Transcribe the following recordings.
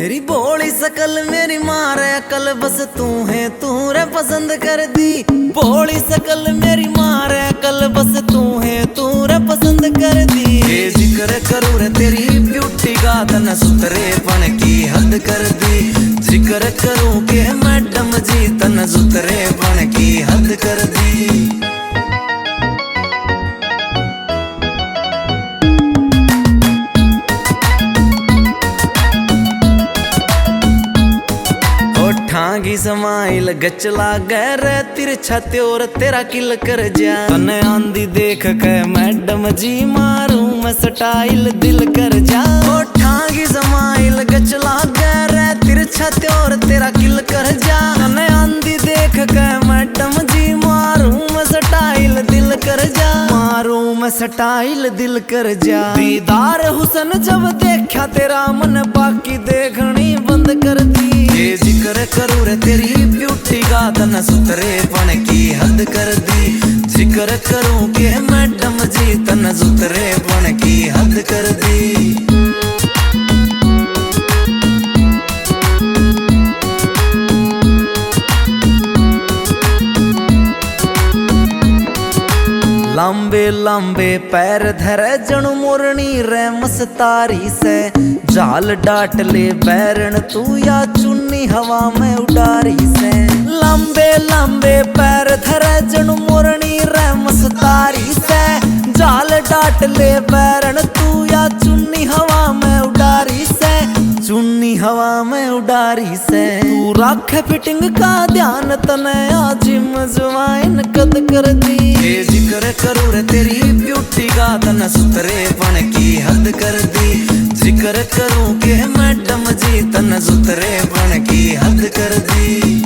तेरी भोली शकल मेरी मार अकल, बस तू है तू रे पसंद कर दी। भोली शकल मेरी मार अकल, बस तू है तू रे पसंद कर दी। ये जिक्र करूँ रे तेरी ब्यूटी का, तन सुतरेपन की हद कर दी। जिक्र करूँ के मैडम जी, तन सुतरेपन की हद कर दी। ठांगी समाइल गचला गैर तिरछा त्योर तेरा किल कर जा। तने आंधी देख के मैडम जी मारू मैं स्टाइल दिल कर जा। ओ ठांगी समाइल गचला गैर तिरछा त्योर तेरा किल कर जा। तने आंधी देख के मैडम जी मारू मैं स्टाइल दिल कर जा। मारू मैं स्टाइल दिल कर जा। दीदार हुसन जब देखा तेरा, मन बाकी देखनी बंद कर दी। ये जिक्र करूँ रे तेरी ब्यूटी का, तन सुतरेपन की हद कर दी। जिक्र करूँ के मैडम जी, तन सुतरेपन की हद कर दी। लंबे लंबे पैर धरे जणु मोरनी रे मस्तारी से। जाल डाट ले बैरन तू या चुन्नी हवा में उडारी से। लंबे लंबे पैर धरे जणु मोरनी रे मस्तारी से। जाल डाट ले बैरन तू या चुन्नी हवा में उडारी से। चुन्नी हवा में उडारी से। तू रख फिटिंग का ध्यान, तने जिम जवाइन कद कर दी। ये जिक्र करूँ रे तेरी ब्यूटी का, तन सुतरेपन की हद कर दी। जिक्र करूँ के मैडम जी, तन सुतरेपन की हद कर दी।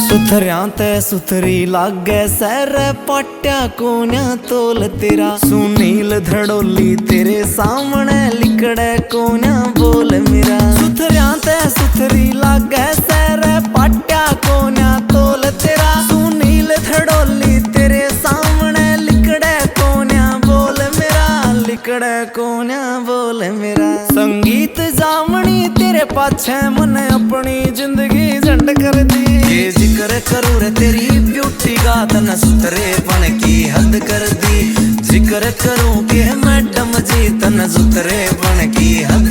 सुथरिया ते सुथरी लागे सर पाट्या कोन्या तोल तेरा। सुनील धड़ोली तेरे सामने लिकड़े कोन्या बोल मेरा। सुथरिया ते सुथरी लागे सर पाट्या कोन्या तोल तेरा। सुनील धड़ोली तेरे सामने लिकड़े कोन्या बोल मेरा। लिकड़े कोन्या बोल मेरा। संगीत जामनी तेरे पाछे, मन अपनी जिंदगी झंड कर दी। ये जिक्र करूँ रे तेरी ब्यूटी का, तन सुतरेपन की हद कर दी। जिक्र करूँ के मैडम जी, तन सुतरेपन की हद